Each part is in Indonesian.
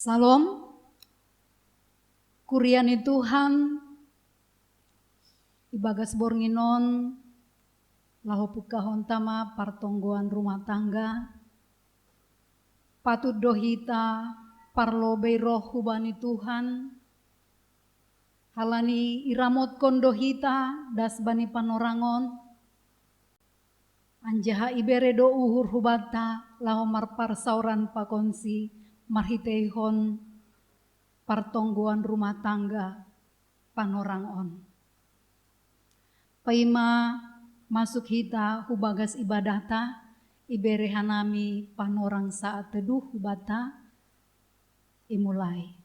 Salam, kuriani Tuhan, ibagas bornginon, lahopukahon tama partonggoan rumah tangga, patut dohita parlobei roh hubani Tuhan, halani iramot kondohita das bani panorangon, anjaha iberedo uhur hubata lahomar parsauran pakonsi, marhiteihon partonggoan rumah tangga panorangon. Paima masuk hita hubagas ibadata ibere hanami panorang saat teduh hubata imulai.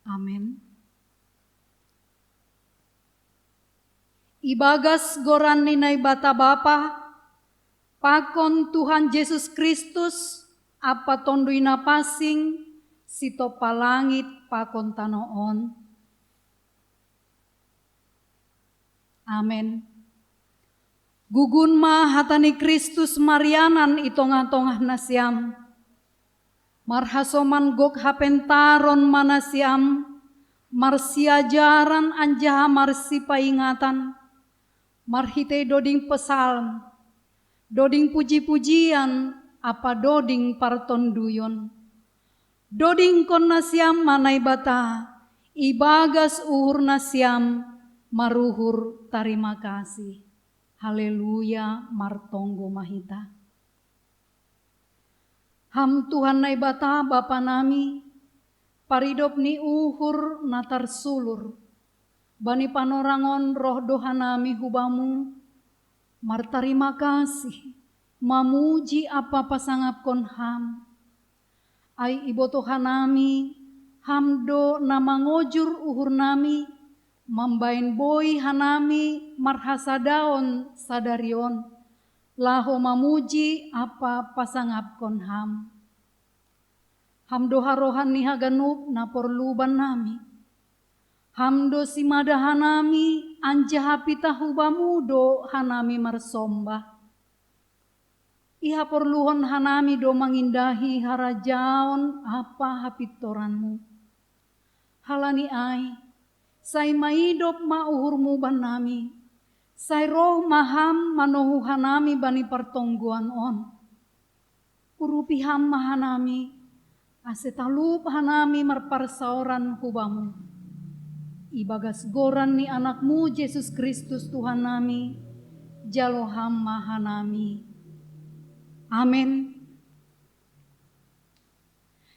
Amin. Ibagas goran ninai bata bapa, pakon Tuhan Yesus Kristus, apa tonduina pasing, sito palangit pakon tanoon. Amin. Gugun ma hatani Kristus marianan itongah-tongah nasiam, marhasoman gok hapentaron manasiam, marsiajaran anjaha marsi paingatan, marhite doding pesalm, doding puji-pujian, apa doding partonduyon, doding kon nasiam manai bata, ibagas uhur nasiam, maruhur tarima kasih. Haleluya martonggo mahita. Ham Tuhan nai bata Bapa nami, paridop ni uhur natar sulur, bani panorangon roh dohanami hubamu, martarima kasih, mamuji apa pasangap kon ham. Ai iboto hanami, hamdo nama ngojur uhur nami, mambain boy hanami marhasadaon sadarion, laho mamuji apa pasangap kon ham. Hamdo harohani haganup naporluban nami, hamdo simada hanami anjaha pita hubamudo hanami marsombah. Iha porluhon hanami do mangindahi harajaon apa hapitoranmu. Halani ai, sai maidop mauhurmu banami, sai roh maham manohu hanami bani partongguan on. Urupi ham mahanami, asetalup hanami marparsauran hubamu. Ibagas goran ni anakmu Yesus Kristus Tuhan nami, jaloham mahanami. Amin.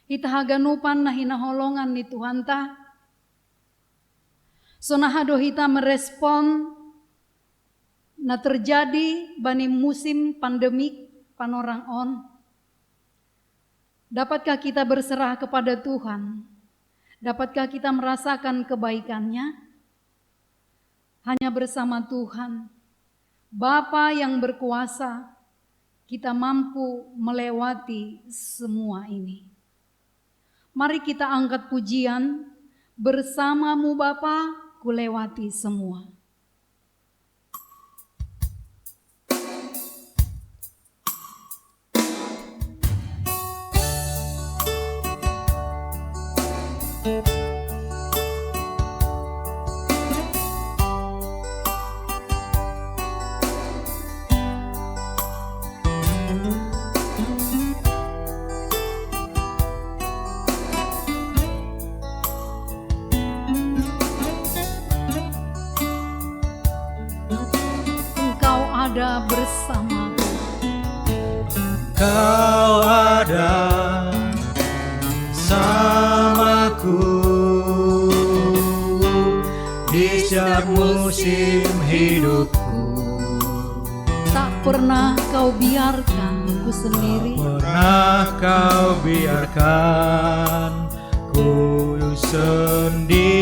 Ita haganupan na hinaholongan ni Tuhan ta. Sonahado hita merespon na terjadi bani musim pandemik panorang on. Dapatkah kita berserah kepada Tuhan? Dapatkah kita merasakan kebaikannya? Hanya bersama Tuhan, Bapa yang berkuasa, kita mampu melewati semua ini. Mari kita angkat pujian, bersamamu Bapa, kulewati semua. Bersamaku, Kau ada samaku di setiap musim hidupku. Tak pernah kau biarkan ku sendiri, Pernah kau biarkan ku sendiri.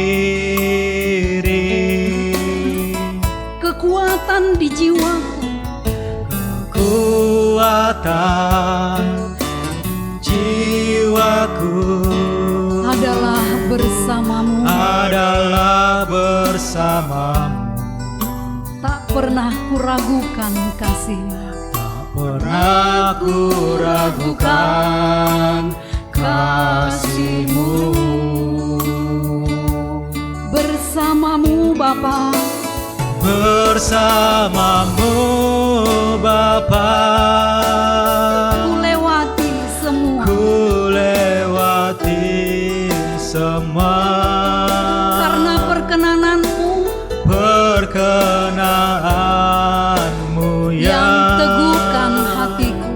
Kekuatan di jiwaku, kekuatan jiwaku adalah bersamamu, adalah bersamamu. Tak pernah kuragukan kasih-Mu. Tak pernah kuragukan kasih-Mu. Bersamamu Bapa, bersamamu Bapa, ku lewati semua. ku lewati semua. Karena perkenananmu yang teguhkan hatiku.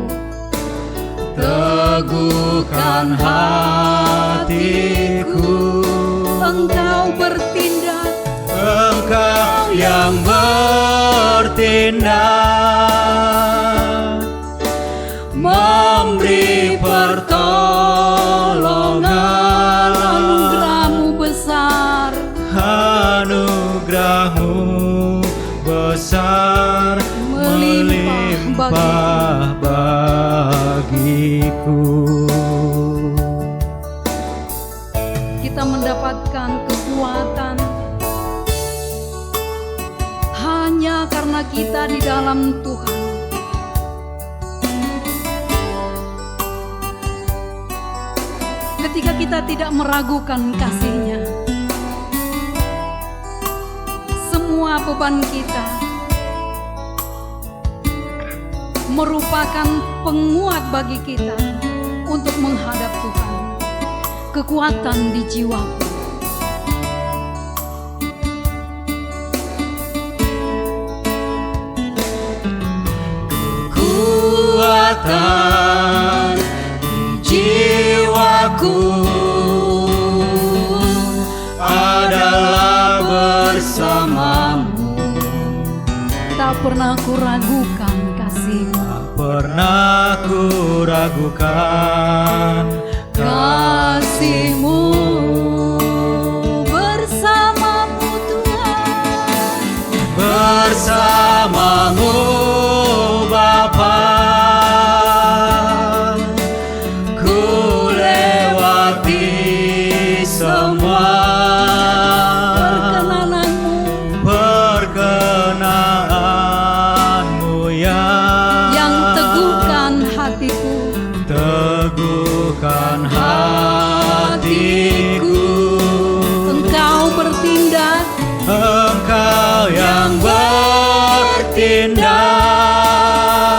Teguhkan hatiku. Engkau bertindak, Engkau yang bertindak, memberi pertolongan. anugerah-Mu besar, Anugerah-Mu besar, melimpah bagiku. kita mendapatkan kekuatan hanya karena kita di dalam Tuhan. Ketika kita tidak meragukan kasih-Nya, semua beban kita merupakan penguat bagi kita untuk menghadap Tuhan. Kekuatan di jiwaku, Kekuatan di jiwaku adalah bersamamu. tak pernah kuragukan kasih-Mu. Tak pernah kuragukan Kasih-Mu bersamamu Tuhan, bersamamu Bapa, ku lewati semua. Perkenanan-Mu yang teguhkan hatiku. teguhkan hatiku. Engkau bertindak, Engkau yang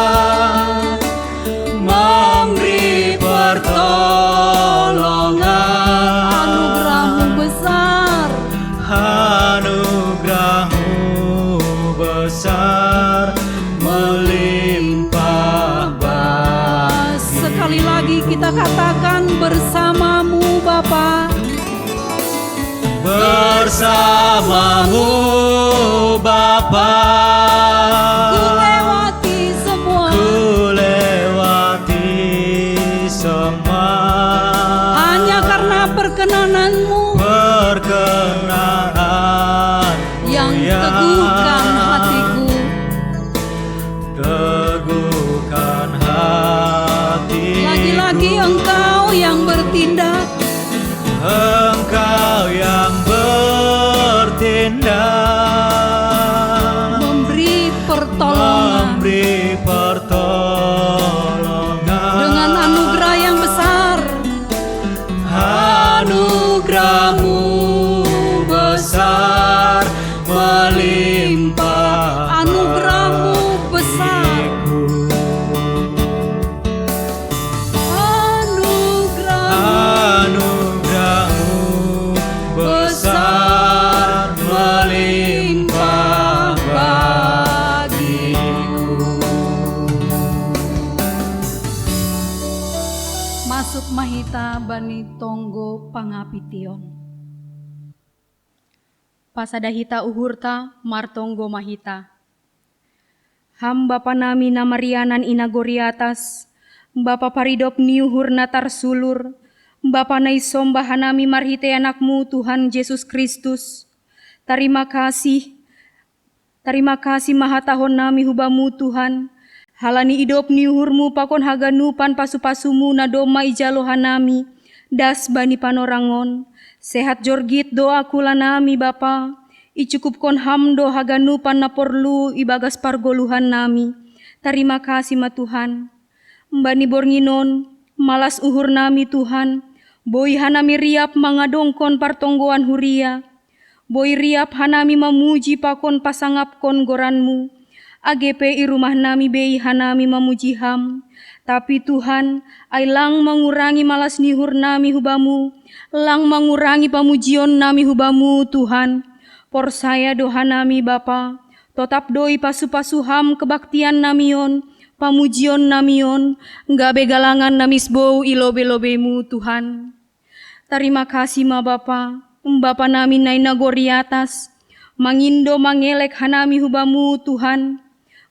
bertindak, memberi pertolongan. anugerah-Mu besar, Anugerah-Mu besar, melimpah bagiku. sekali lagi kita katakan bersamamu Bapa, bersamamu Bapa, ku lewati semua. ku lewati semua. Hanya karena perkenanan-Mu yang teguhkan hatiku. Teguhkan hatiku. Lagi-lagi Engkau yang bertindak, Engkau yang bertindak, memberi pertolongan memberi pertolongan. dengan anugerah yang besar. Anugerah-Mu besar, melimpah Anugerah-Mu besar. bagiku. Anugerah-Mu besar, melimpah bagiku. Masuk Mahita Bani Tonggo Pangapition. Pasadahita uhurta martonggo mahita. Hamba panami namarianan inagoriatas, Bapa paridop niuhur natar sulur, Bapa naisombah hanami marhite anakmu Tuhan Yesus Kristus. Terima kasih mahatahon nami hubamu Tuhan. Halani idop niuhurmu pakon haganupan pasu-pasumu nadoma ijalo hanami, das bani panorangon. Sehat jorgit doa kula nami Bapa, icukupkon hamdo haganupan na porlu ibagas pargoluhan nami. Terima kasih ma Tuhan. Mbani bornginon, malas uhur nami Tuhan. Boy hanami riap mangadongkon partonggoan huria. Boy riap hanami mamuji pakon pasangapkon goranmu. AGP i rumah nami bei hanami mamuji ham. Tapi Tuhan, ay lang mengurangi malas nihur nami hubamu. Lang mengurangi pamujion nami hubamu Tuhan. Por saya doha nami Bapa, tetap doi pasu-pasuham kebaktian namion, pamujion namion, gabe galangan namisbou ilobe-lobemu Tuhan. Terima kasih ma Bapa, Bapa nami nai nagori atas, mangindo mangelek hanami hubamu Tuhan,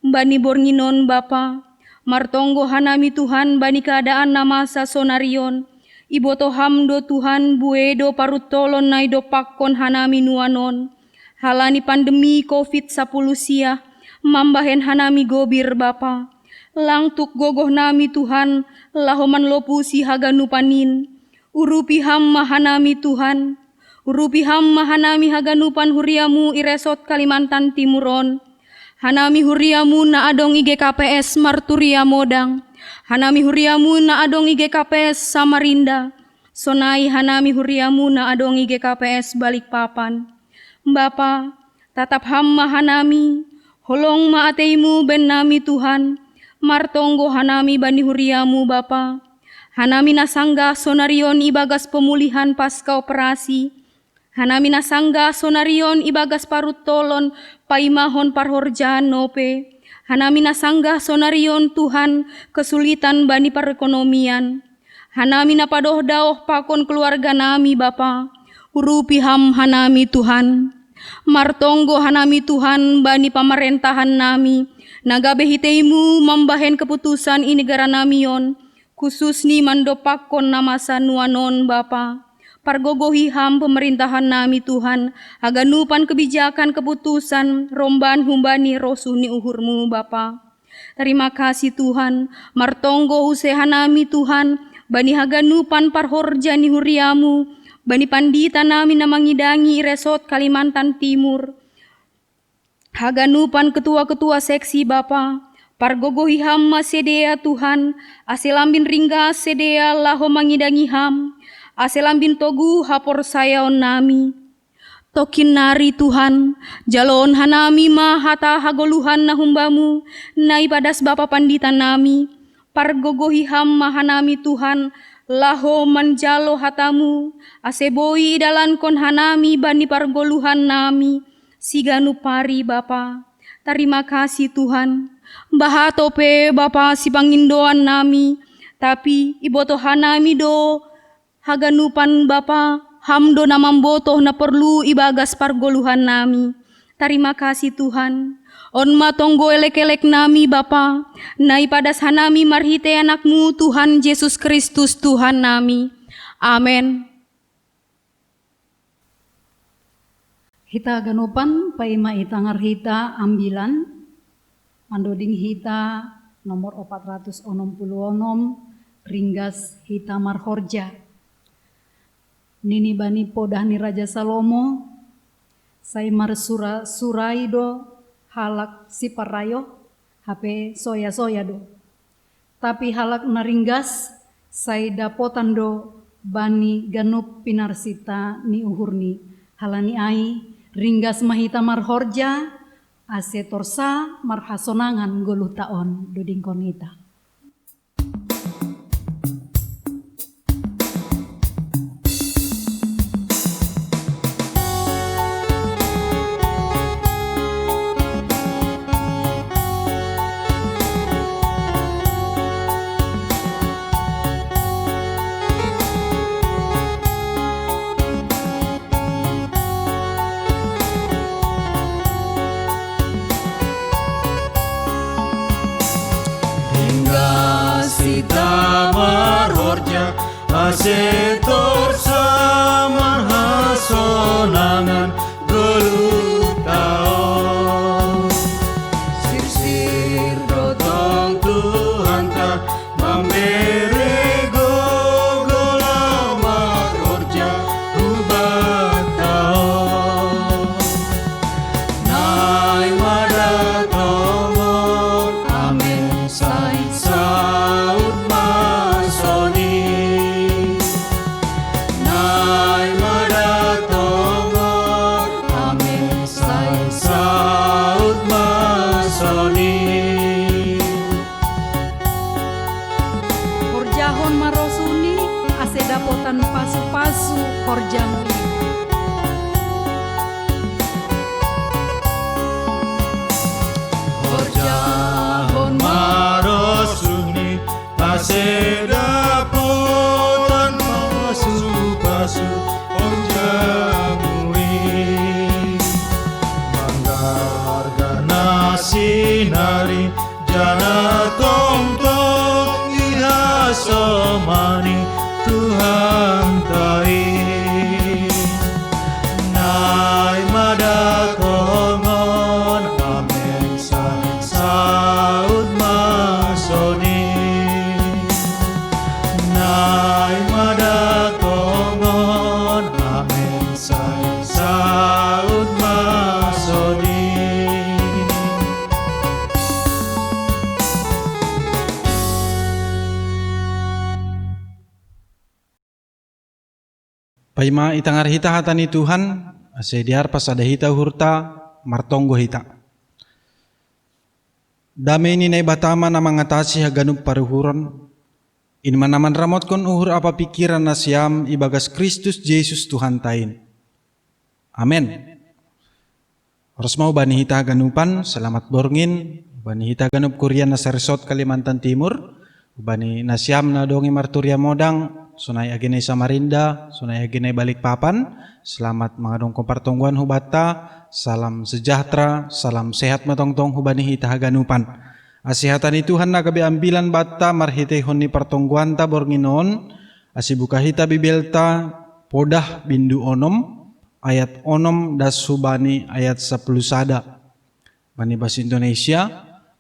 bani bornginon Bapa, martonggo hanami Tuhan bani keadaan namasa sonarion, iboto hamdo Tuhan buedo parutolon nai do pakon hanami nuanon, halani pandemi COVID-10 sia, mambahen hanami gobir Bapa, langtuk gogoh nami Tuhan, lahoman lopusi haganupanin, urupi ham mahanami Tuhan, urupi ham mahanami haganupan huriamu iresot Kalimantan Timuron, hanami huriamu na adong IGKPS Marturia Modang, hanami huriamu na adong IGKPS Samarinda, sonai hanami huriamu na adong IGKPS Balikpapan. Bapa, tatap ham mahanami, holong maateimu ben nami Tuhan, martonggo hanami bani huriamu Bapa, hanami nasangga sonarion ibagas pemulihan pasca operasi, hanami nasangga sonarion ibagas parut tolon paimahon parhorjaan nope, hanami nasangga sonarion Tuhan kesulitan bani perekonomian, hanami napadoh daoh pakon keluarga nami Bapa, urupi ham hanami Tuhan. Martonggo hanami Tuhan bani pemerintahan nami, nagabe hiteimu membahen keputusan i negara namion, khusus ni mandopakon namasa nuanon Bapa. Pargogohi ham pemerintahan nami Tuhan, aganupan kebijakan keputusan, romban humbani rosuni uhurmu Bapa. Terima kasih Tuhan, martonggo useha nami Tuhan, bani haganupan parhorja ni huriamu, bani pandita nami namangidangi resort Kalimantan Timur. Haganupan ketua-ketua seksi Bapa, pargogohi ham sedea Tuhan, aselambin ringgas sedea laho mangidangi ham, aselambin togu hapor sayaon nami. Tokin nari Tuhan, jalon hanami mahata hagoluhan nahumbamu, naipadas Bapa pandita nami, pargogohi ham mahanami Tuhan, laho manjalo hatamu, aseboi dalan kon hanami bani pargoluhan nami, siganu pari Bapa. Terima kasih Tuhan, bahatope Bapa si pangindoan nami, tapi iboto hanami do haganupan Bapa, hamdo namambotoh na perlu ibagas pargoluhan nami. Terima kasih Tuhan. On matonggo elek-elek nami Bapa, naipadas hanami marhite anakmu Tuhan Yesus Kristus Tuhan nami. Amin. Hita ganupan paima itangar hita ambilan, mandoding hita nomor 466, ringgas hita marhorja. Nini bani podah ni Raja Salomo, sai marsura suraido, halak si parayo, hape soya-soya do. Tapi halak naringgas, say dapotan do, bani ganup pinarsita ni uhurni. Halani ai, ringgas mahita marhorja, ase torsa marhasonangan goluh taon duding konita. Sita marhorja asetor sama hasonangan gelutao sir dotong Tuhan ta memberi gogola marhorja ubatao horjamu. Horjahon marosuni asedapotan pasu horjamui manggargana sinari jana tong iha somani Tuhan tai nai madakongon amen saud masoni nai madakongon amen saud masoni. Paima itangar hita hatani Tuhan, asediar pasada hita hurta, martonggo hita. Dame ini nai batama na mangatasi haganup paruhuron, inman naman ramot kon uhur apa pikiran nasiam ibagas Kristus Yesus Tuhan tain. Amen. Harus mau bani hita ganupan, selamat borngin, bani hita ganup Kurian na Saresot Kalimantan Timur, bani nasiam na dongi marturia modang, sunai aginay Samarinda, sunai aginay Balikpapan, selamat mga dong kompartongguan hubata, salam sejahtera, salam sehat matongtong hubani hita haganupan. Asihatan ni Tuhan na gabi ambilan bata marhitehon ni partongguan ta bornginon, asibuka hita bibelta podah bindu onom, ayat onom das hubani ayat 10 sada. Bani bahasa Indonesia,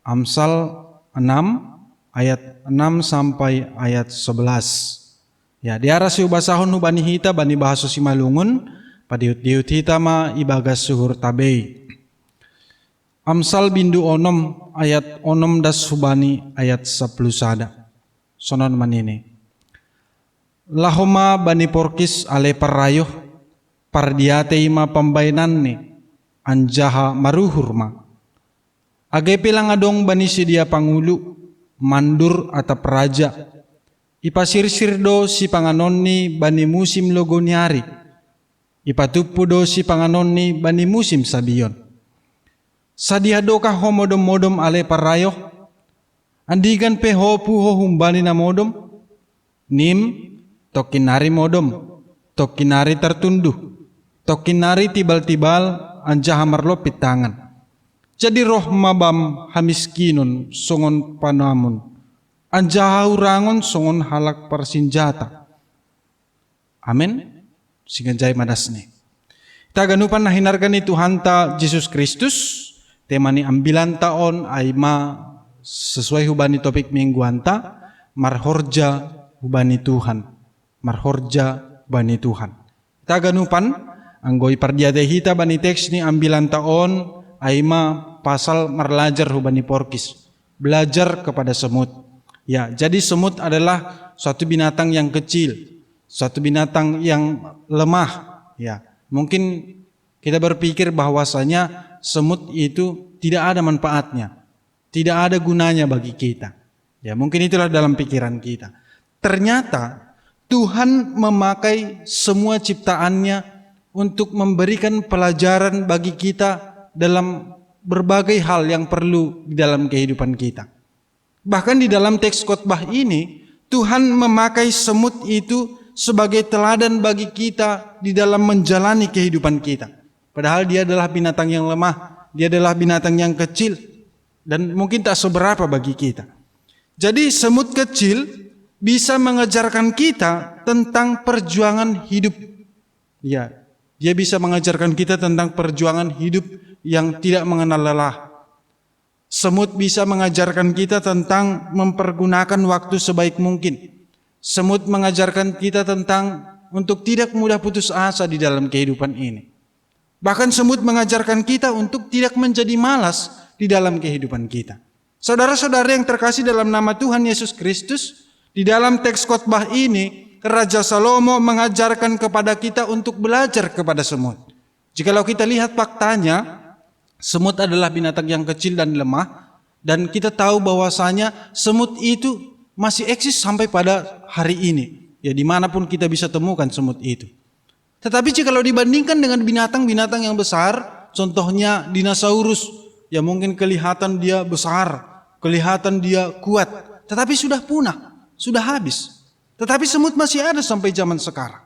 Amsal 6, ayat 6 sampai ayat 11. Ya, diarasi ubasahon hubani hita bani bahasa Simalungun, padiut-diut hita ma ibagas suhur tabei. Amsal bindu onom ayat onom das hubani ayat 10 sada. Sonon manini. Lahoma bani porkis ale parayoh, pardiate ima pambainanni, anjaha maruhurma. Age pilang adong bani sidia pangulu, mandur atap raja. Ipasirsir do si panganonni bani musim logoniari. Ipatupu do si panganonni bani musim sabion. Sadiado ka homodom-modom ale parayoh. Andigan pe hopu hohumbani na modom. Nim tokinari modom. Tokinari tertunduh. Tokinari tibal-tibal anjaha marlopit tangan. Jadi roh mabam hamiskinon songon panamun. Anjaha urangon songon halak persenjata. Amin. Singanjay madasne. Taganupan na hinargan ni Tuhan ta Jesus Kristus. Tema ni ambilan taon ay sesuai hubani topik mingguan ta. Marhorja hubani Tuhan. Marhorja hubani Tuhan. Taganupan anggoy pardiade hita bani teks ni ambilan taon ay pasal marlajar hubani porkis. Belajar kepada semut. Ya, jadi semut adalah suatu binatang yang kecil, suatu binatang yang lemah. Ya, mungkin kita berpikir bahwasanya semut itu tidak ada manfaatnya, tidak ada gunanya bagi kita. Ya, mungkin itulah dalam pikiran kita. Ternyata Tuhan memakai semua ciptaannya untuk memberikan pelajaran bagi kita dalam berbagai hal yang perlu di dalam kehidupan kita. Bahkan di dalam teks khotbah ini, Tuhan memakai semut itu sebagai teladan bagi kita di dalam menjalani kehidupan kita. Padahal dia adalah binatang yang lemah, dia adalah binatang yang kecil, dan mungkin tak seberapa bagi kita. Jadi semut kecil bisa mengajarkan kita tentang perjuangan hidup. Ya, dia bisa mengajarkan kita tentang perjuangan hidup yang tidak mengenal lelah. Semut bisa mengajarkan kita tentang mempergunakan waktu sebaik mungkin. Semut mengajarkan kita tentang untuk tidak mudah putus asa di dalam kehidupan ini. Bahkan semut mengajarkan kita untuk tidak menjadi malas di dalam kehidupan kita. Saudara-saudara yang terkasih dalam nama Tuhan Yesus Kristus, di dalam teks khotbah ini, Raja Salomo mengajarkan kepada kita untuk belajar kepada semut. Jikalau kita lihat faktanya, semut adalah binatang yang kecil dan lemah, dan kita tahu bahwasanya semut itu masih eksis sampai pada hari ini. Ya, dimanapun kita bisa temukan semut itu. Tetapi jikalau dibandingkan dengan binatang-binatang yang besar, contohnya dinosaurus, ya mungkin kelihatan dia besar, kelihatan dia kuat, tetapi sudah punah, sudah habis. Tetapi semut masih ada sampai zaman sekarang.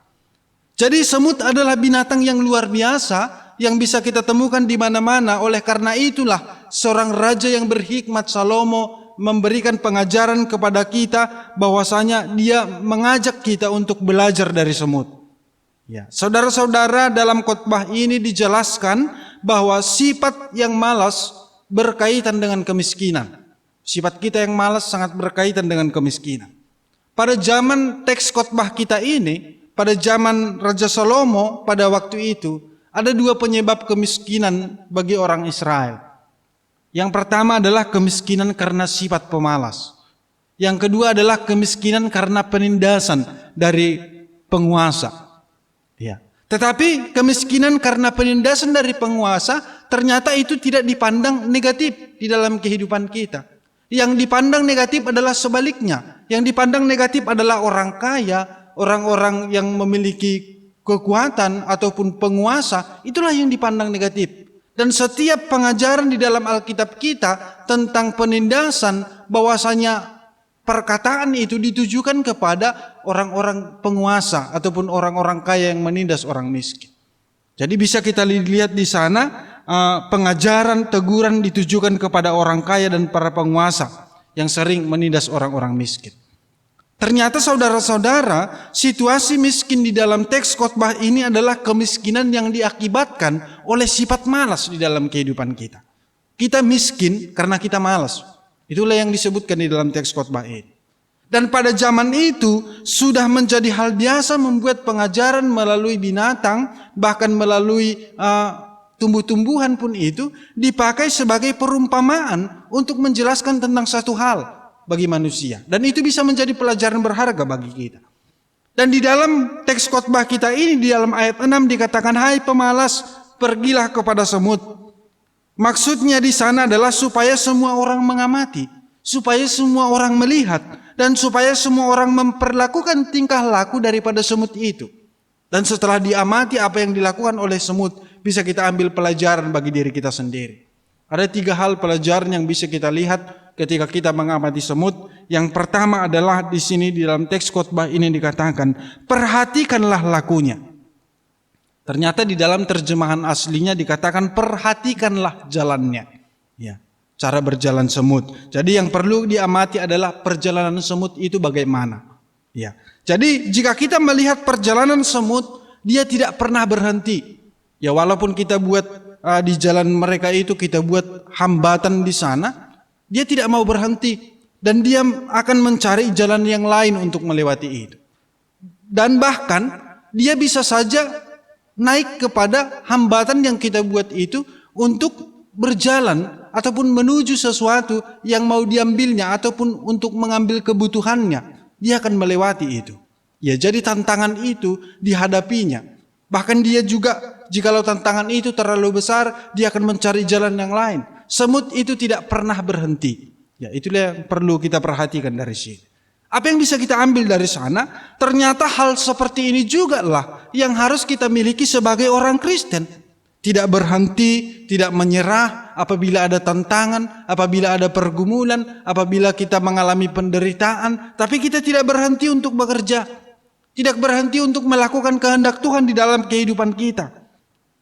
Jadi semut adalah binatang yang luar biasa yang bisa kita temukan di mana-mana. Oleh karena itulah seorang raja yang berhikmat, Salomo, memberikan pengajaran kepada kita bahwasanya dia mengajak kita untuk belajar dari semut. Ya, saudara-saudara, dalam khotbah ini dijelaskan bahwa sifat yang malas berkaitan dengan kemiskinan. Sifat kita yang malas sangat berkaitan dengan kemiskinan. Pada zaman teks khotbah kita ini, pada zaman Raja Salomo pada waktu itu, ada dua penyebab kemiskinan bagi orang Israel. Yang pertama adalah kemiskinan karena sifat pemalas. Yang kedua adalah kemiskinan karena penindasan dari penguasa. Ya. Tetapi kemiskinan karena penindasan dari penguasa ternyata itu tidak dipandang negatif di dalam kehidupan kita. Yang dipandang negatif adalah sebaliknya. Yang dipandang negatif adalah orang kaya, orang-orang yang memiliki kekuatan ataupun penguasa, itulah yang dipandang negatif. Dan setiap pengajaran di dalam Alkitab kita tentang penindasan, bahwasanya perkataan itu ditujukan kepada orang-orang penguasa ataupun orang-orang kaya yang menindas orang miskin. Jadi bisa kita lihat di sana pengajaran, teguran ditujukan kepada orang kaya dan para penguasa yang sering menindas orang-orang miskin. Ternyata saudara-saudara, situasi miskin di dalam teks khotbah ini adalah kemiskinan yang diakibatkan oleh sifat malas di dalam kehidupan kita. Kita miskin karena kita malas. Itulah yang disebutkan di dalam teks khotbah ini. Dan pada zaman itu sudah menjadi hal biasa membuat pengajaran melalui binatang, bahkan melalui tumbuh-tumbuhan pun itu dipakai sebagai perumpamaan untuk menjelaskan tentang satu hal bagi manusia. Dan itu bisa menjadi pelajaran berharga bagi kita. Dan di dalam teks khotbah kita ini, di dalam ayat 6 dikatakan, "Hai pemalas, pergilah kepada semut." Maksudnya di sana adalah supaya semua orang mengamati, supaya semua orang melihat, dan supaya semua orang memperlakukan tingkah laku daripada semut itu. Dan setelah diamati apa yang dilakukan oleh semut, bisa kita ambil pelajaran bagi diri kita sendiri. Ada 3 hal pelajaran yang bisa kita lihat ketika kita mengamati semut. Yang pertama adalah di sini di dalam teks khotbah ini dikatakan, perhatikanlah lakunya. Ternyata di dalam terjemahan aslinya dikatakan perhatikanlah jalannya. Ya, cara berjalan semut. Jadi yang perlu diamati adalah perjalanan semut itu bagaimana. Ya. Jadi jika kita melihat perjalanan semut, dia tidak pernah berhenti. Ya, walaupun kita buat di jalan mereka itu kita buat hambatan di sana, dia tidak mau berhenti dan dia akan mencari jalan yang lain untuk melewati itu. Dan bahkan dia bisa saja naik kepada hambatan yang kita buat itu untuk berjalan ataupun menuju sesuatu yang mau diambilnya ataupun untuk mengambil kebutuhannya. Dia akan melewati itu. Ya, jadi tantangan itu dihadapinya. Bahkan dia juga jikalau tantangan itu terlalu besar, dia akan mencari jalan yang lain. Semut itu tidak pernah berhenti. Ya, itulah yang perlu kita perhatikan dari sini. Apa yang bisa kita ambil dari sana? Ternyata hal seperti ini juga lah yang harus kita miliki sebagai orang Kristen. Tidak berhenti, tidak menyerah apabila ada tantangan, apabila ada pergumulan, apabila kita mengalami penderitaan. Tapi kita tidak berhenti untuk bekerja. Tidak berhenti untuk melakukan kehendak Tuhan di dalam kehidupan kita.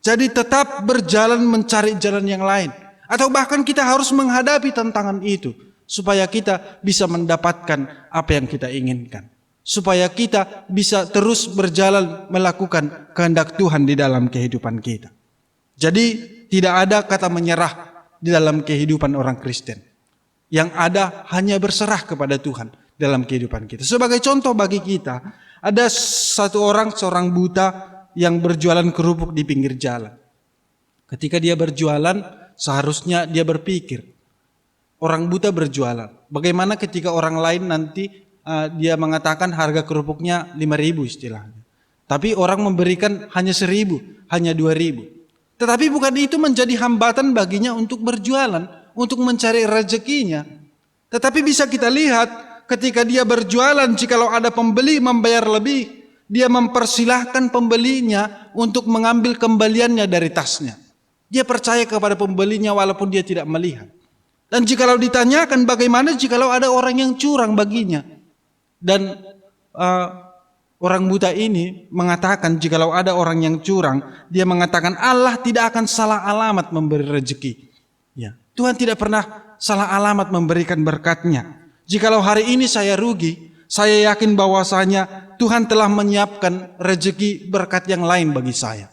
Jadi tetap berjalan mencari jalan yang lain. Atau bahkan kita harus menghadapi tantangan itu. Supaya kita bisa mendapatkan apa yang kita inginkan. Supaya kita bisa terus berjalan melakukan kehendak Tuhan di dalam kehidupan kita. Jadi tidak ada kata menyerah di dalam kehidupan orang Kristen. Yang ada hanya berserah kepada Tuhan dalam kehidupan kita. Sebagai contoh bagi kita, ada seorang buta yang berjualan kerupuk di pinggir jalan. Ketika dia berjualan, seharusnya dia berpikir, orang buta berjualan. Bagaimana ketika orang lain nanti dia mengatakan harga kerupuknya 5.000 istilahnya. Tapi orang memberikan hanya 1.000, hanya 2.000. Tetapi bukan itu menjadi hambatan baginya untuk berjualan, untuk mencari rezekinya. Tetapi bisa kita lihat ketika dia berjualan, jikalau ada pembeli membayar lebih, dia mempersilahkan pembelinya untuk mengambil kembaliannya dari tasnya. Dia percaya kepada pembelinya walaupun dia tidak melihat. Dan jikalau ditanyakan bagaimana jikalau ada orang yang curang baginya. Dan orang buta ini mengatakan jikalau ada orang yang curang, dia mengatakan Allah tidak akan salah alamat memberi rezeki. Ya, Tuhan tidak pernah salah alamat memberikan berkatnya. Jikalau hari ini saya rugi, saya yakin bahwasanya Tuhan telah menyiapkan rezeki berkat yang lain bagi saya.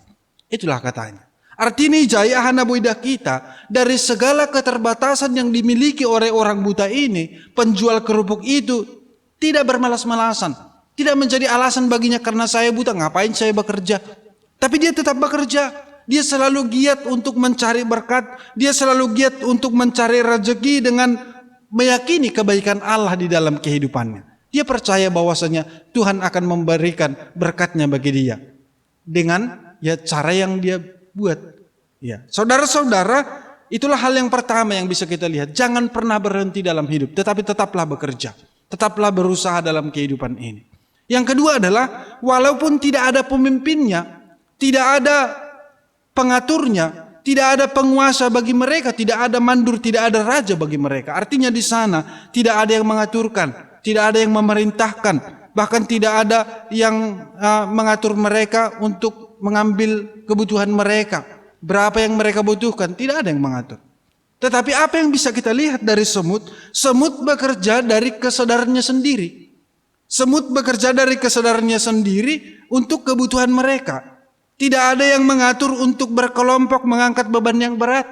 Itulah katanya. Artinya jaya hana boidah kita dari segala keterbatasan yang dimiliki oleh orang buta ini, penjual kerupuk itu tidak bermalas-malasan, tidak menjadi alasan baginya karena saya buta ngapain saya bekerja. Tapi dia tetap bekerja, dia selalu giat untuk mencari berkat, dia selalu giat untuk mencari rezeki dengan meyakini kebaikan Allah di dalam kehidupannya. Dia percaya bahwasanya Tuhan akan memberikan berkatnya bagi dia dengan cara yang dia buat. Ya, saudara-saudara, itulah hal yang pertama yang bisa kita lihat. Jangan pernah berhenti dalam hidup, tetapi tetaplah bekerja, tetaplah berusaha dalam kehidupan ini. Yang kedua adalah walaupun tidak ada pemimpinnya, tidak ada pengaturnya, tidak ada penguasa bagi mereka, tidak ada mandur, tidak ada raja bagi mereka. Artinya di sana tidak ada yang mengaturkan, tidak ada yang memerintahkan, bahkan tidak ada yang mengatur mereka untuk mengambil kebutuhan mereka. Berapa yang mereka butuhkan, tidak ada yang mengatur. Tetapi apa yang bisa kita lihat dari semut? Semut bekerja dari kesadarannya sendiri. Semut bekerja dari kesadarannya sendiri untuk kebutuhan mereka. Tidak ada yang mengatur untuk berkelompok mengangkat beban yang berat.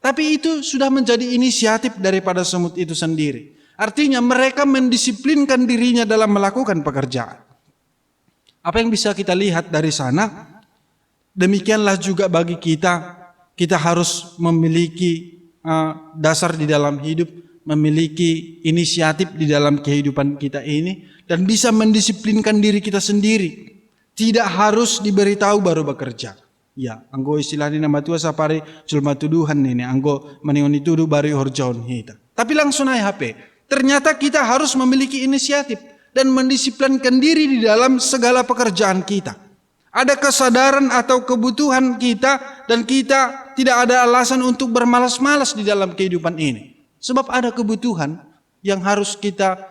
Tapi itu sudah menjadi inisiatif daripada semut itu sendiri. Artinya mereka mendisiplinkan dirinya dalam melakukan pekerjaan. Apa yang bisa kita lihat dari sana? Demikianlah juga bagi kita, kita harus memiliki dasar di dalam hidup, memiliki inisiatif di dalam kehidupan kita ini, dan bisa mendisiplinkan diri kita sendiri. Tidak harus diberitahu baru bekerja. Ya, anggo istilahnya nama tua sapari culma tuduhan ini, anggo menioni tuduh baru horjaun hita. Tapi langsung aja HP. Ternyata kita harus memiliki inisiatif dan mendisiplinkan diri di dalam segala pekerjaan kita. Ada kesadaran atau kebutuhan kita dan kita tidak ada alasan untuk bermalas-malas di dalam kehidupan ini. Sebab ada kebutuhan yang harus kita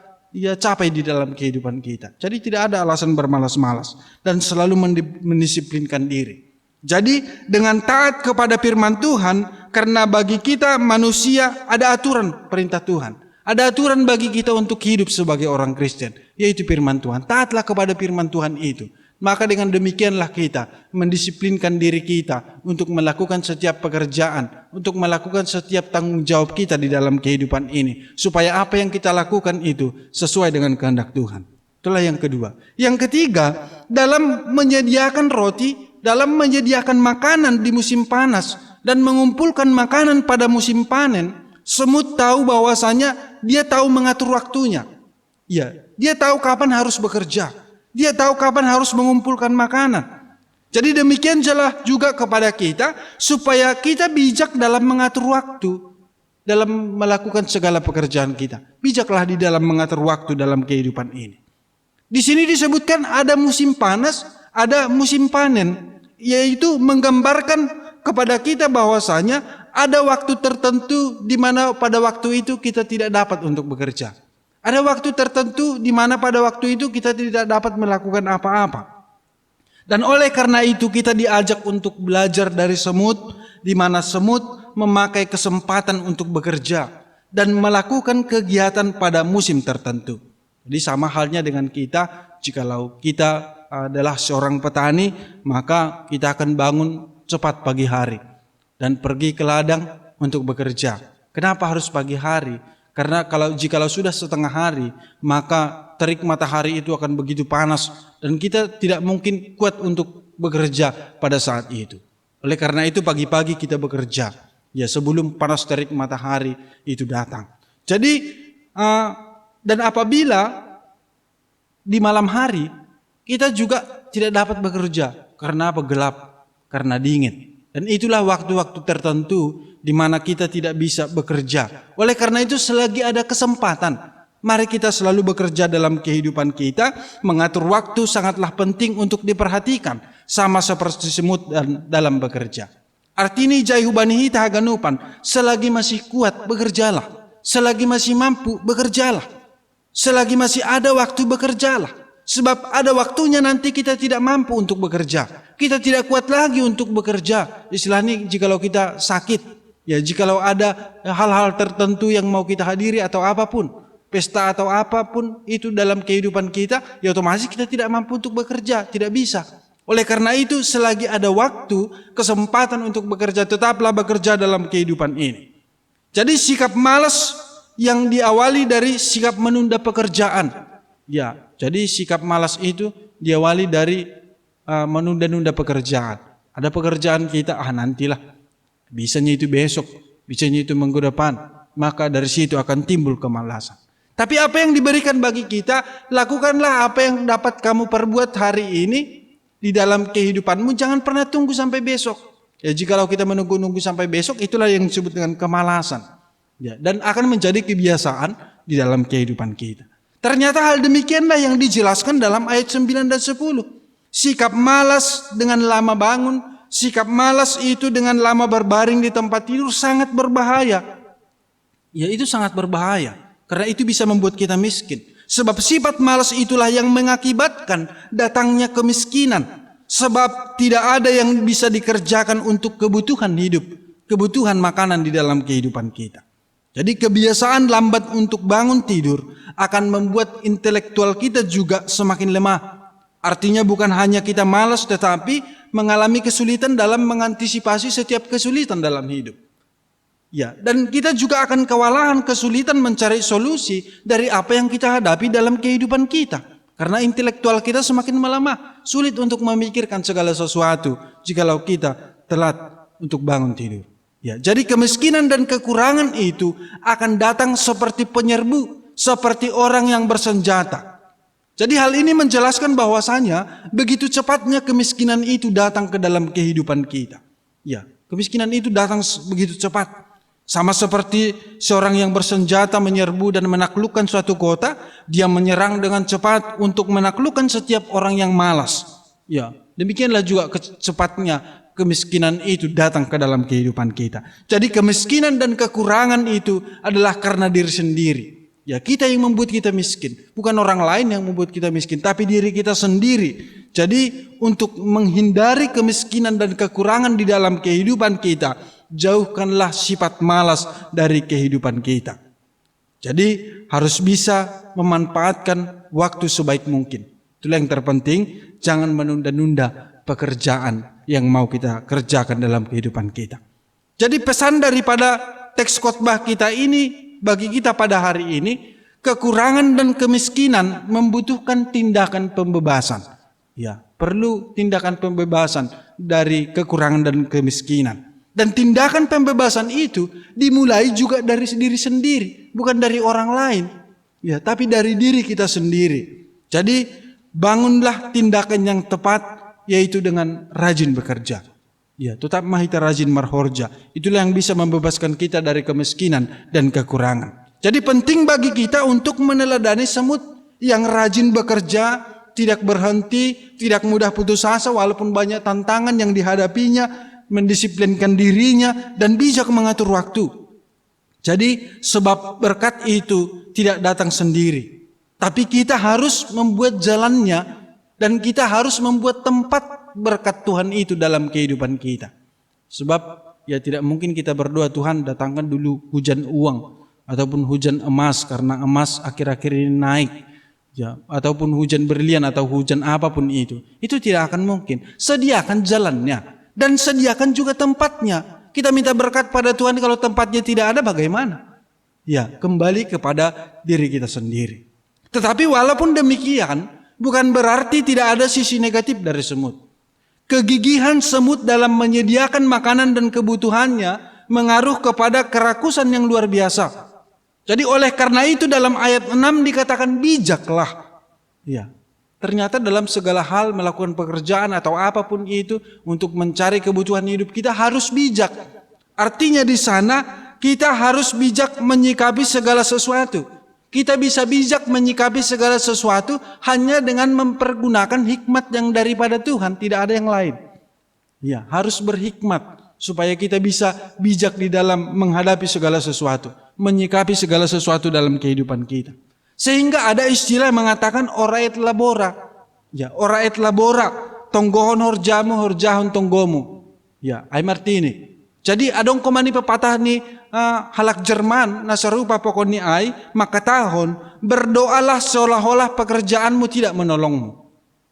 capai di dalam kehidupan kita. Jadi tidak ada alasan bermalas-malas dan selalu mendisiplinkan diri. Jadi dengan taat kepada firman Tuhan, karena bagi kita manusia ada aturan perintah Tuhan. Ada aturan bagi kita untuk hidup sebagai orang Kristen, yaitu firman Tuhan. Taatlah kepada firman Tuhan itu. Maka dengan demikianlah kita mendisiplinkan diri kita untuk melakukan setiap pekerjaan, untuk melakukan setiap tanggung jawab kita di dalam kehidupan ini. Supaya apa yang kita lakukan itu sesuai dengan kehendak Tuhan. Itulah yang kedua. Yang ketiga, dalam menyediakan roti, dalam menyediakan makanan di musim panas, dan mengumpulkan makanan pada musim panen, semut tahu bahwasanya dia tahu mengatur waktunya. Ya, dia tahu kapan harus bekerja. Dia tahu kapan harus mengumpulkan makanan. Jadi demikian juga kepada kita, supaya kita bijak dalam mengatur waktu, dalam melakukan segala pekerjaan kita. Bijaklah di dalam mengatur waktu dalam kehidupan ini. Di sini disebutkan ada musim panas, ada musim panen, yaitu menggambarkan kepada kita bahwasanya ada waktu tertentu di mana pada waktu itu kita tidak dapat untuk bekerja. Ada waktu tertentu di mana pada waktu itu kita tidak dapat melakukan apa-apa. Dan oleh karena itu kita diajak untuk belajar dari semut, di mana semut memakai kesempatan untuk bekerja dan melakukan kegiatan pada musim tertentu. Jadi sama halnya dengan kita, jikalau kita adalah seorang petani, maka kita akan bangun cepat pagi hari dan pergi ke ladang untuk bekerja. Kenapa harus pagi hari? Karena jikalau sudah setengah hari, maka terik matahari itu akan begitu panas dan kita tidak mungkin kuat untuk bekerja pada saat itu. Oleh karena itu pagi-pagi kita bekerja, ya sebelum panas terik matahari itu datang. Jadi dan apabila di malam hari kita juga tidak dapat bekerja karena apa? Gelap, karena dingin. Dan itulah waktu-waktu tertentu di mana kita tidak bisa bekerja. Oleh karena itu selagi ada kesempatan, Mari kita selalu bekerja dalam kehidupan kita. Mengatur waktu sangatlah penting untuk diperhatikan. Sama seperti semut dalam bekerja. Artinya jai hubani hita haganupan. Selagi masih kuat, bekerjalah. Selagi masih mampu, bekerjalah. Selagi masih ada waktu, bekerjalah. Sebab ada waktunya nanti kita tidak mampu untuk bekerja. Kita tidak kuat lagi untuk bekerja. Istilahnya jikalau kita sakit. Ya, jikalau ada hal-hal tertentu yang mau kita hadiri atau apapun. Pesta atau apapun itu dalam kehidupan kita, ya otomatis kita tidak mampu untuk bekerja, tidak bisa. Oleh karena itu, selagi ada waktu, kesempatan untuk bekerja, tetaplah bekerja dalam kehidupan ini. Jadi sikap malas yang diawali dari sikap menunda pekerjaan. Ya, jadi sikap malas itu diawali dari menunda-nunda pekerjaan. Ada pekerjaan kita, nantilah, bisanya itu besok, bisanya itu minggu depan. Maka dari situ akan timbul kemalasan. Tapi apa yang diberikan bagi kita, lakukanlah apa yang dapat kamu perbuat hari ini di dalam kehidupanmu. Jangan pernah tunggu sampai besok. Ya, jikalau kita menunggu-nunggu sampai besok, itulah yang disebut dengan kemalasan. Ya, dan akan menjadi kebiasaan di dalam kehidupan kita. Ternyata hal demikianlah yang dijelaskan dalam ayat 9 dan 10. Sikap malas dengan lama bangun, sikap malas itu dengan lama berbaring di tempat tidur sangat berbahaya. Ya, itu sangat berbahaya. Karena itu bisa membuat kita miskin. Sebab sifat malas itulah yang mengakibatkan datangnya kemiskinan. Sebab tidak ada yang bisa dikerjakan untuk kebutuhan hidup, kebutuhan makanan di dalam kehidupan kita. Jadi kebiasaan lambat untuk bangun tidur akan membuat intelektual kita juga semakin lemah. Artinya bukan hanya kita malas, tetapi mengalami kesulitan dalam mengantisipasi setiap kesulitan dalam hidup. Ya, dan kita juga akan kewalahan, kesulitan mencari solusi dari apa yang kita hadapi dalam kehidupan kita. Karena intelektual kita semakin melemah, sulit untuk memikirkan segala sesuatu jikalau kita telat untuk bangun tidur. Ya, jadi kemiskinan dan kekurangan itu akan datang seperti penyerbu, seperti orang yang bersenjata. Jadi hal ini menjelaskan bahwasanya begitu cepatnya kemiskinan itu datang ke dalam kehidupan kita. Ya, kemiskinan itu datang begitu cepat. Sama seperti seorang yang bersenjata menyerbu dan menaklukkan suatu kota, dia menyerang dengan cepat untuk menaklukkan setiap orang yang malas. Ya, demikianlah juga cepatnya kemiskinan itu datang ke dalam kehidupan kita. Jadi kemiskinan dan kekurangan itu adalah karena diri sendiri. Ya, kita yang membuat kita miskin, bukan orang lain yang membuat kita miskin, tapi diri kita sendiri. Jadi untuk menghindari kemiskinan dan kekurangan di dalam kehidupan kita, jauhkanlah sifat malas dari kehidupan kita. Jadi harus bisa memanfaatkan waktu sebaik mungkin. Itulah yang terpenting, jangan menunda-nunda pekerjaan yang mau kita kerjakan dalam kehidupan kita. Jadi pesan daripada teks khotbah kita ini bagi kita pada hari ini, kekurangan dan kemiskinan membutuhkan tindakan pembebasan. Ya, perlu tindakan pembebasan dari kekurangan dan kemiskinan. Dan tindakan pembebasan itu dimulai juga dari diri sendiri, bukan dari orang lain. Ya, tapi dari diri kita sendiri. Jadi bangunlah tindakan yang tepat, yaitu dengan rajin bekerja. Ya, tetap mahita rajin marhorja. Itulah yang bisa membebaskan kita dari kemiskinan dan kekurangan. Jadi penting bagi kita untuk meneladani semut yang rajin bekerja, tidak berhenti, tidak mudah putus asa walaupun banyak tantangan yang dihadapinya, mendisiplinkan dirinya dan bijak mengatur waktu. Jadi sebab berkat itu tidak datang sendiri, tapi kita harus membuat jalannya dan kita harus membuat tempat berkat Tuhan itu dalam kehidupan kita. Sebab ya tidak mungkin kita berdoa, Tuhan datangkan dulu hujan uang ataupun hujan emas karena emas akhir-akhir ini naik. Ya, ataupun hujan berlian atau hujan apapun itu tidak akan mungkin. Sediakan jalannya dan sediakan juga tempatnya. Kita minta berkat pada Tuhan, kalau tempatnya tidak ada bagaimana? Ya, kembali kepada diri kita sendiri. Tetapi walaupun demikian, bukan berarti tidak ada sisi negatif dari semut. Kegigihan semut dalam menyediakan makanan dan kebutuhannya mengaruh kepada kerakusan yang luar biasa. Jadi oleh karena itu dalam ayat 6 dikatakan bijaklah. Ya. Ternyata dalam segala hal melakukan pekerjaan atau apapun itu untuk mencari kebutuhan hidup kita harus bijak. Artinya di sana kita harus bijak menyikapi segala sesuatu. Kita bisa bijak menyikapi segala sesuatu hanya dengan mempergunakan hikmat yang daripada Tuhan, tidak ada yang lain. Ya, harus berhikmat supaya kita bisa bijak di dalam menghadapi segala sesuatu, menyikapi segala sesuatu dalam kehidupan kita. Sehingga ada istilah yang mengatakan ora et labora. Ya, ora et labora, tonggohon horjamu horjahon tonggomu. Ya, ai martini. Jadi adong komani pepatah ni halak Jerman nasarupa pokoni ai maka tahun berdoalah seolah-olah pekerjaanmu tidak menolongmu.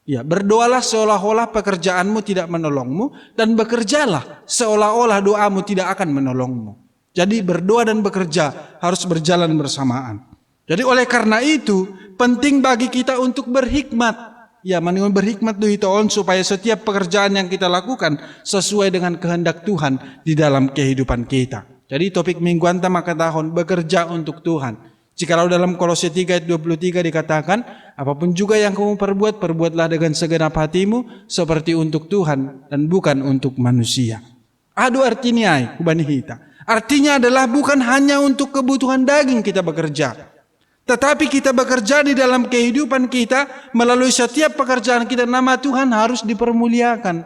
Ya, berdoalah seolah-olah pekerjaanmu tidak menolongmu dan bekerjalah seolah-olah doamu tidak akan menolongmu. Jadi berdoa dan bekerja harus berjalan bersamaan. Jadi oleh karena itu penting bagi kita untuk berhikmat. Ya, manusia berhikmat duhitoon supaya setiap pekerjaan yang kita lakukan sesuai dengan kehendak Tuhan di dalam kehidupan kita. Jadi topik mingguan maka tahun bekerja untuk Tuhan. Jikalau dalam Kolose 3 ayat 23 dikatakan, apapun juga yang kamu perbuat, perbuatlah dengan segenap hatimu seperti untuk Tuhan dan bukan untuk manusia. Adu artinya ay, hubani hita. Artinya adalah bukan hanya untuk kebutuhan daging kita bekerja. Tetapi kita bekerja di dalam kehidupan kita melalui setiap pekerjaan kita, nama Tuhan harus dipermuliakan.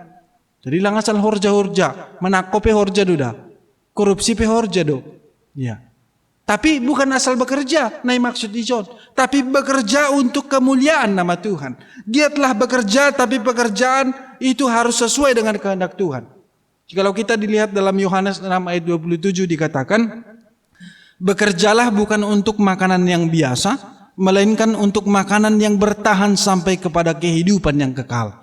Jadi langasal horja-horja, menakope horja duda, korupsi pe horja do. Ya. Tapi bukan asal bekerja, nai maksud ijon. Tapi bekerja untuk kemuliaan nama Tuhan. Giatlah bekerja, tapi pekerjaan itu harus sesuai dengan kehendak Tuhan. Jikalau kita dilihat dalam Yohanes 6 ayat 27 dikatakan, bekerjalah bukan untuk makanan yang biasa, melainkan untuk makanan yang bertahan sampai kepada kehidupan yang kekal.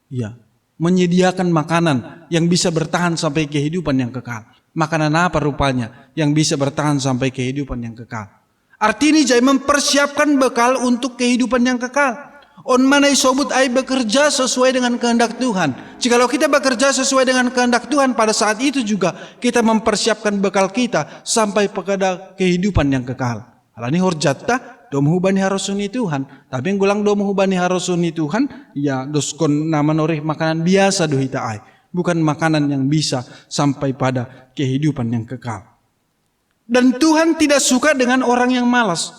Ya, menyediakan makanan yang bisa bertahan sampai kehidupan yang kekal. Makanan apa rupanya yang bisa bertahan sampai kehidupan yang kekal? Artinya jai mempersiapkan bekal untuk kehidupan yang kekal. On manai sobut ai bekerja sesuai dengan kehendak Tuhan. Jikalau kita bekerja sesuai dengan kehendak Tuhan, pada saat itu juga kita mempersiapkan bekal kita sampai pada kehidupan yang kekal. Alani horjatta domu hubani harusuni Tuhan. Tapi yang gulang domu hubani harusuni Tuhan, ya doskon nama norih makanan biasa dohita ai. Bukan makanan yang bisa sampai pada kehidupan yang kekal. Dan Tuhan tidak suka dengan orang yang malas.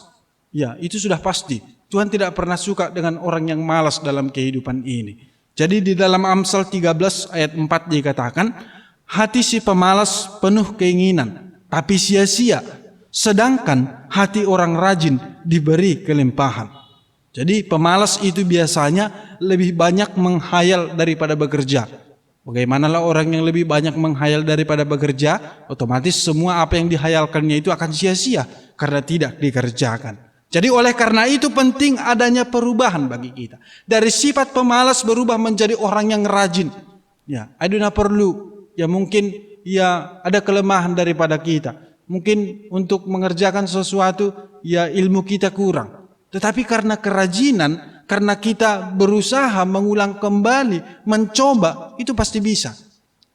Ya, itu sudah pasti. Tuhan tidak pernah suka dengan orang yang malas dalam kehidupan ini. Jadi di dalam Amsal 13 ayat 4 dikatakan, hati si pemalas penuh keinginan, tapi sia-sia. Sedangkan hati orang rajin diberi kelimpahan. Jadi pemalas itu biasanya lebih banyak menghayal daripada bekerja. Bagaimanalah orang yang lebih banyak menghayal daripada bekerja, otomatis semua apa yang dihayalkannya itu akan sia-sia karena tidak dikerjakan. Jadi oleh karena itu penting adanya perubahan bagi kita. Dari sifat pemalas berubah menjadi orang yang rajin. Ya, aduna perlu. Ya mungkin ya ada kelemahan daripada kita. Mungkin untuk mengerjakan sesuatu ya ilmu kita kurang. Tetapi karena kerajinan, karena kita berusaha mengulang kembali, mencoba, itu pasti bisa.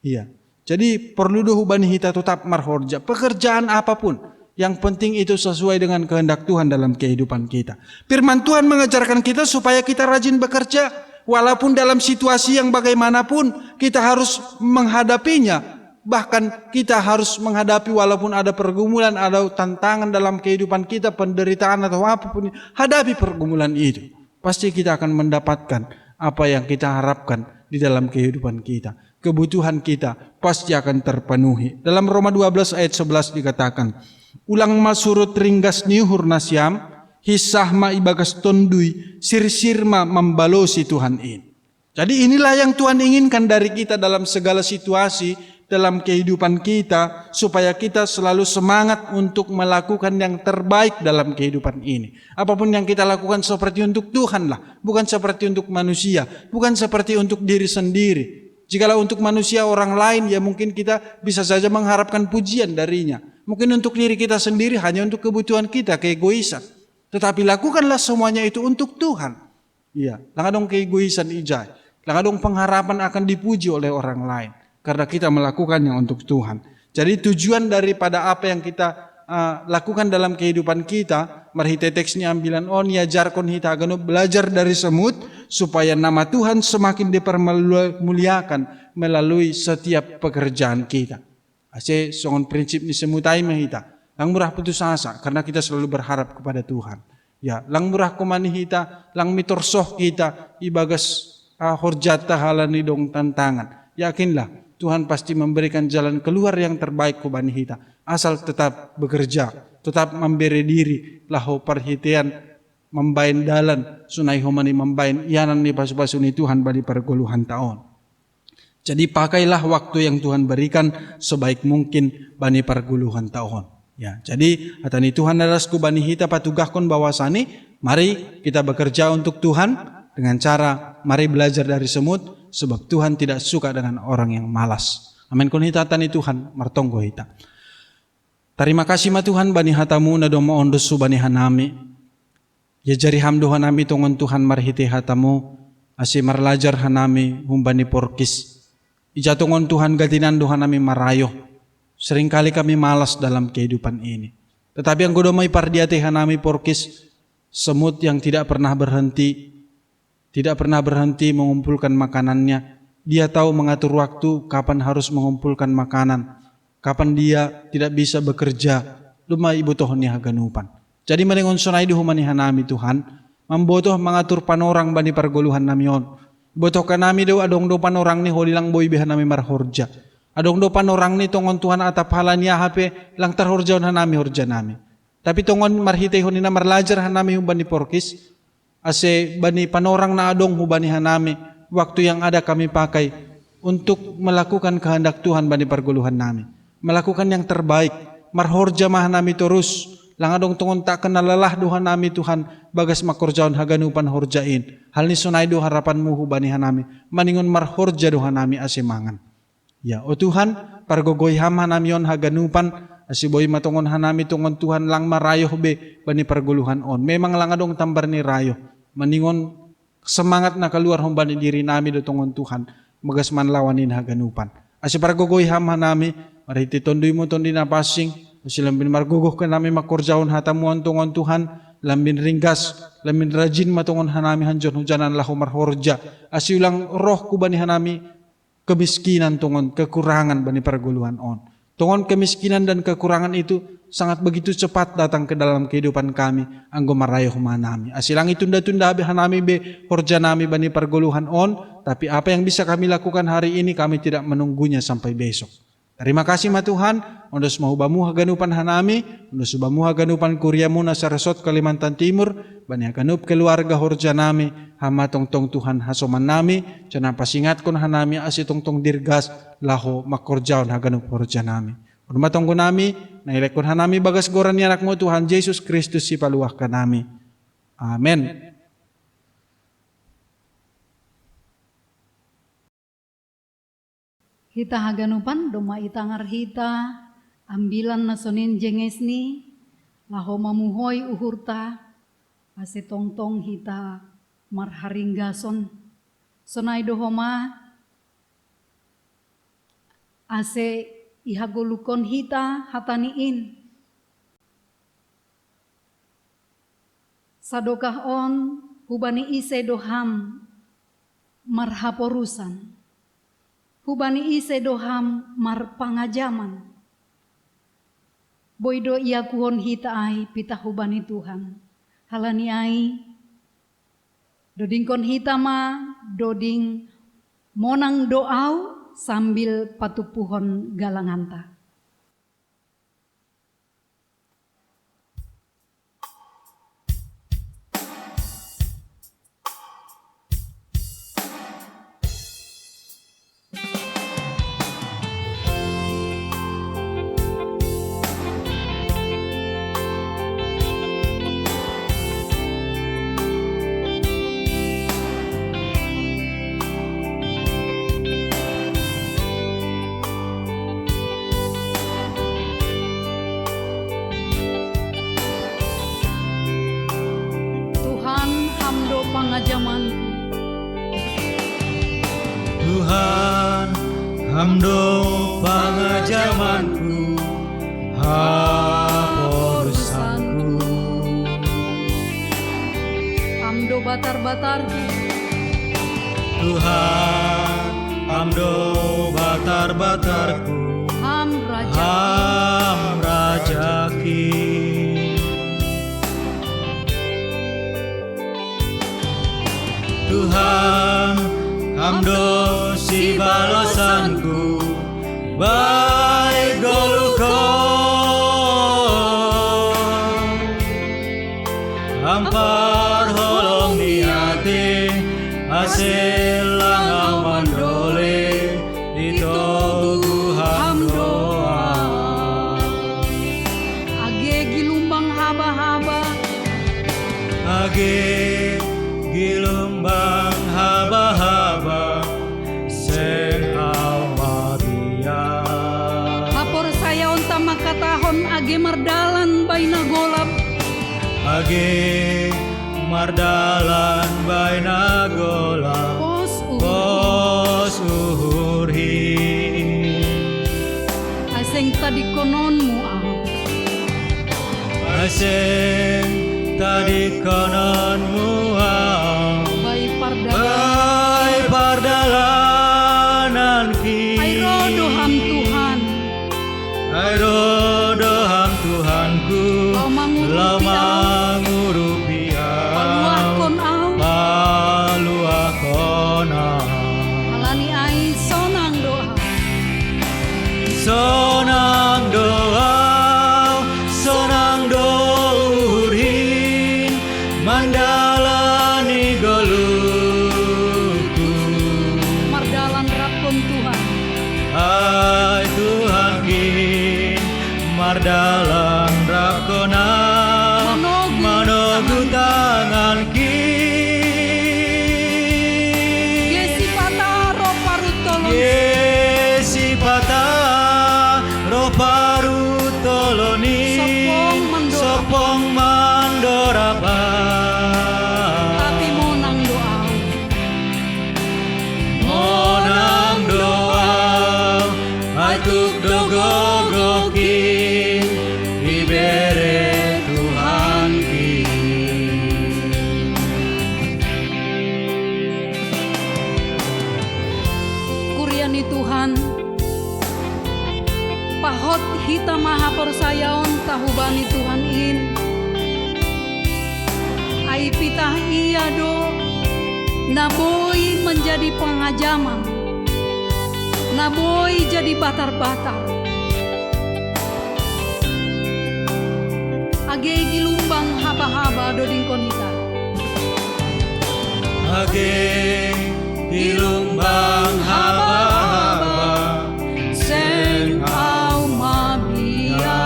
Iya. Jadi perlu hubani kita tetap marhorja. Pekerjaan apapun, yang penting itu sesuai dengan kehendak Tuhan dalam kehidupan kita. Firman Tuhan mengajarkan kita supaya kita rajin bekerja, walaupun dalam situasi yang bagaimanapun kita harus menghadapinya. Bahkan kita harus menghadapi walaupun ada pergumulan, ada tantangan dalam kehidupan kita, penderitaan atau apapun, hadapi pergumulan itu. Pasti kita akan mendapatkan apa yang kita harapkan di dalam kehidupan kita. Kebutuhan kita pasti akan terpenuhi. Dalam Roma 12 ayat 11 dikatakan, ulang masurut ringgas niuhur nasyam, hisahma ibagas tondui, sir-sirma membalosi Tuhan ini. Jadi inilah yang Tuhan inginkan dari kita dalam segala situasi, dalam kehidupan kita, supaya kita selalu semangat untuk melakukan yang terbaik dalam kehidupan ini. Apapun yang kita lakukan seperti untuk Tuhan lah, bukan seperti untuk manusia, bukan seperti untuk diri sendiri. Jikalau untuk manusia orang lain, ya mungkin kita bisa saja mengharapkan pujian darinya. Mungkin untuk diri kita sendiri hanya untuk kebutuhan kita, keegoisan. Tetapi lakukanlah semuanya itu untuk Tuhan. Iya, langadong keegoisan ijai, langadong pengharapan akan dipuji oleh orang lain. Karena kita melakukannya untuk Tuhan. Jadi tujuan daripada apa yang kita lakukan dalam kehidupan kita, marhite teksnya ambilan on yajarkon hita agano, belajar dari semut supaya nama Tuhan semakin dipermuliakan melalui setiap pekerjaan kita. Ase songon prinsip ni semutai mahita. lang murah putus asa karena kita selalu berharap kepada Tuhan. Ya, lang murah kumani hita, lang mitorsoh kita ibagas horjata halani dong tantangan. Yakinlah Tuhan pasti memberikan jalan keluar yang terbaik kubani hita. Asal tetap bekerja, tetap memberi diri, lahu perhitian, membain dalan, sunai humani membain ianan ni pasu-pasu ni Tuhan bagi pergoluhan tahun. Jadi pakailah waktu yang Tuhan berikan sebaik mungkin bani perguluhan tahun. Ya, jadi hatani Tuhan darasku bani hita patugahkon bawasani, mari kita bekerja untuk Tuhan dengan cara mari belajar dari semut, sebab Tuhan tidak suka dengan orang yang malas. Amin kon hita hatani Tuhan martonggo hita. Terima kasih ma Tuhan bani hatamu na doma ondosu bani hanami. Ya jari hamdo hanami tongon Tuhan marhiti hatamu asi marlajar hanami humbani porkis. Ijatongon Tuhan gatinan dohan nami marayo. Seringkali kami malas dalam kehidupan ini. Tetapi ang godomay pardiate hanami porkis, semut yang tidak pernah berhenti mengumpulkan makanannya. Dia tahu mengatur waktu kapan harus mengumpulkan makanan, kapan dia tidak bisa bekerja. Lumay ibutohon niya haganupan. Jadi maningon sunay duhumani hanami Tuhan, mambotoh mengatur panorang bani pergoluhan namion. Botoh kanami daw adong do panorang ni holi lang boy behan nami marhorja. Adong do panorang ni tongon Tuhan atap halan niya hape lang tarhorjaon hanami horja nami. Tapi tongon marhitay honi na marlajar hanami hubani porkis. Ase bani panorang na adong hubani hanami. Waktu yang ada kami pakai untuk melakukan kehendak Tuhan bani perguluhan nami. Melakukan yang terbaik. Marhorja mah nami terus. Lang adong tongon tak kenal lelah Tuhan nami Tuhan bagas makorjaon haganupan horjain. Hal ni sunay do harapanmu hubani hanami. Maningon marhorja do hanami ase mangan. Ya, o Tuhan, pargogoy ham hanami yon haganupan, asiboy matongon hanami tongon Tuhan lang marayo be bani perguluhan on. Memang lang adong tambar ni rayo. Maningon semangat na keluar humbani diri nami do tongon Tuhan, magas manlawanin haganupan. Asi pargogoy ham hanami, mariti tondoy mo tondi na passing, asi lambin margogoh ka nami makorjaon hatamuan tongon Tuhan, lambin ringgas, lambin rajin matongon hanami hanjon hujanan lahu marhorja. Asi ulang roh ku bani hanami, kemiskinan tongon kekurangan bani perguluhan on. Tongon kemiskinan dan kekurangan itu sangat begitu cepat datang ke dalam kehidupan kami. Anggo marayo humanami. Asilang itunda-tunda hanami be horja nami bani perguluhan on. Tapi apa yang bisa kami lakukan hari ini kami tidak menunggunya sampai besok. Terima kasih ma Tuhan. Ondos mahubamu haganupan hanami. Ondos ubamu haganupan kuriamu na sa resort Kalimantan Timur. Bani haganup keluarga horja nami. Hama tongtong Tuhan hasoman nami. Cana pasingat kon hanami asi tongtong dirgas. Laho makorjaon haganup horja nami. Hormatong ko nami. Nailekon hanami bagas goran ni anak mo Tuhan Yesus Kristus si paluah ka nami. Amen. Hita haganupan doma itangar hita ambilan na sonin jenges ni laho mamuhoy uhurta ase tongtong hita marharinggason sonay dohoma ase ihagulukon hita hataniin sadokah on hubani ise doham marhaporusan hubani ise doham marpangajaman. Boydo ia kuhon hita ai pita hubani Tuhan. Halani ai doding kon hita ma doding monang doau sambil patupuhon galanganta. Tuhan, hamdo pangajamanku, haporusanku. Hamdo batar-batarku. Tuhan, hamdo batar-batarku, Ham raja. ham rajaki. baik golukon ampar holong niate aselang mandole ditoguham doa age gilumbang haba-haba age gilumbang haba-haba seng awabia hapor saya onta makatahon age mardalan baina golap age mardalan baina gola pos uhurhi aseng tadi kononmu aseng tadi kononmu bayi pardalan Hai pardalanan ki airo doham Tuhan Airo doham Tuhanku Lamangurupia paluakon au Paluakona alani ai sonang doa Sonang doa Sonang dourin Mandalani goluku mardalan rapon Tuhan Hai Tuhan kin mardalan rakona manogu tangan kin Yesi pata ro parutolon Yesi pata roparu toloni sopong mandorapa tapi monang doa monang doa atuk dogogoki ibere Tuhan ki kuriani Tuhan pahot hita maha persayaon tahubani Tuhan in ai pitah iya do naboi menjadi pengajaman naboi jadi batar-batar age gilumbang haba-haba doding konita age ilumbang haba-haba seng au mabia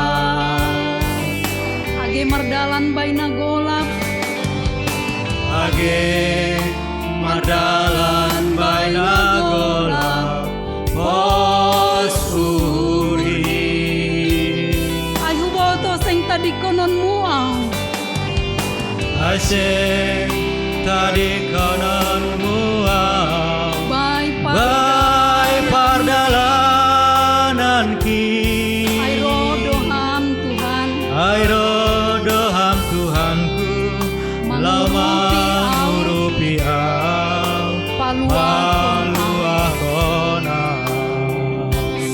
age mardalan baina golap age mardalan baina gola pos uri ai huboto seng tadi konon muang aseng tadi konon muang bai Bai pardalanan ki ai rodoham Tuhan Airo doham Tuhanku Lamangurupia Paluakona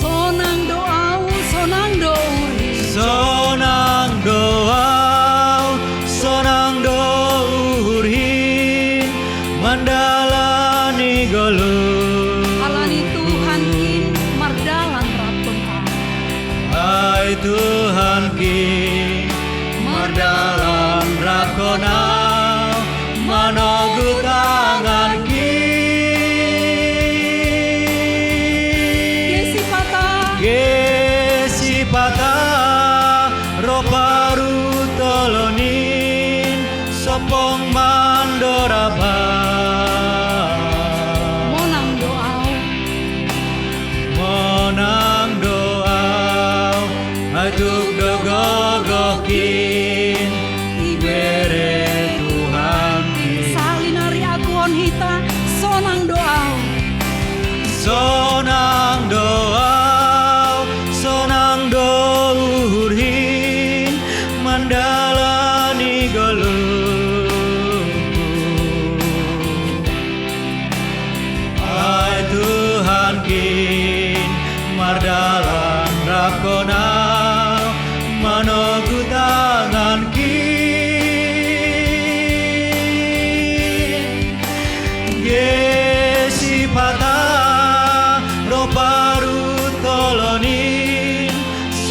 sonang doau sonang douri Sonang doau Sonang dourin Mandalani golu alani Tuhan kin mardalan rapon Hai Tuhan ki mardalan rakona manogu tangan ki Yesi pata Gesi pata roparu tolonin sopong mandoraba monang doau monang doa atuk dogogokin ibere Tuhan ki salinari akuon hita sonang doau sonang doa sonang dourin mandalani goluku Hai Tuhan kin mardalan rakona manogu tangan kin Yesi pata roparu tolon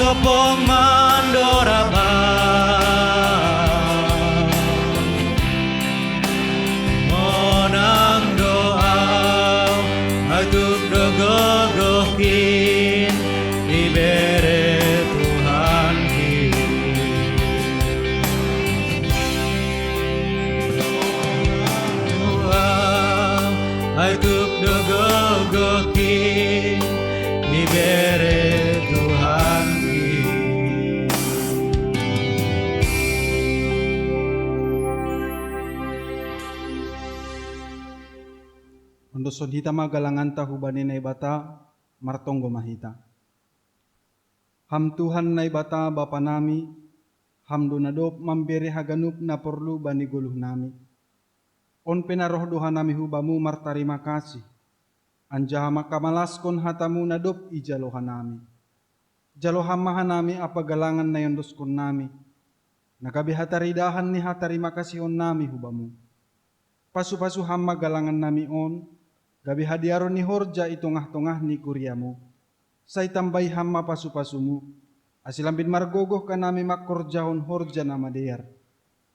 sopong mandoraba monang doa atuk dogogokin dibere Tuhan atuk dogogokin dibere Tuhan. Undoson hita magalangan tahu bani na ibata, martonggo mahita. Ham Tuhan na ibata Bapa nami, ham dunadop mamberi haganup na perlu bani guluh nami. On penaroh doha nami hubamu martarima kasih. Anjaha makamalaskon hatamu nadop ijaloha nami. Jaloha maha nami apa galangan na yondoskon nami. Nakabi hataridahan ni hatarima kasih on nami hubamu. Pasu-pasu hamma galangan nami on, gabi hadiaron ni horja itongah-tongah ni kuriamu. Say tambay hamma pasu-pasumu. Asilambin margogoh ka nami makorjahon horja na madear.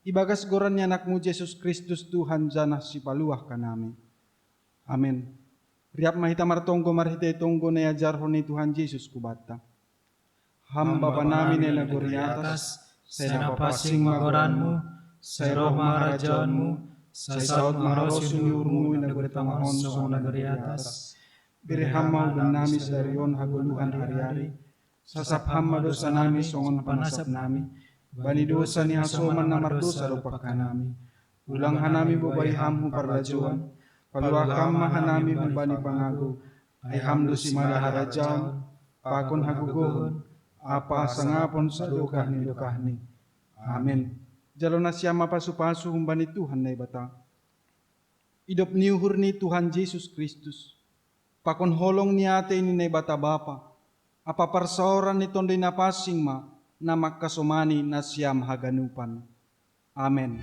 Ibagas goran ni anakmu Yesus Kristus Tuhan janah si paluah ka nami. Amin. Riap mahita martonggo marhita itonggo na yajarhon ni Tuhan Yesus kubata. Hamba pa namin na naguri atas, sa napapasing magoranmu, sa roh maharajanmu, sa saot maros yunurmu na naguripangahon sa naguri atas. Biriham maudun nami sa dariyon haguluhan hari-hari, sasapham madosa nami songon panasap nami, bani dosa ni hasoman na mardosa rupak ka nami. Ulang hanami bubayham huparlajuan, paluakam mahanami bani pangago, ay hamdo si malaharajan, pakon hagugohon, apa sangapon sa dokah ni. Amen. Jalo na siya mapasu-pasu humbani Tuhan na ibata. Idop niuhur ni Tuhan Yesus Kristus. Pakon holong ni ate ni na ibata Bapa. Apa parsaoran ni tondoy na pasing ma na makasumani na siyam haganupan. Amen.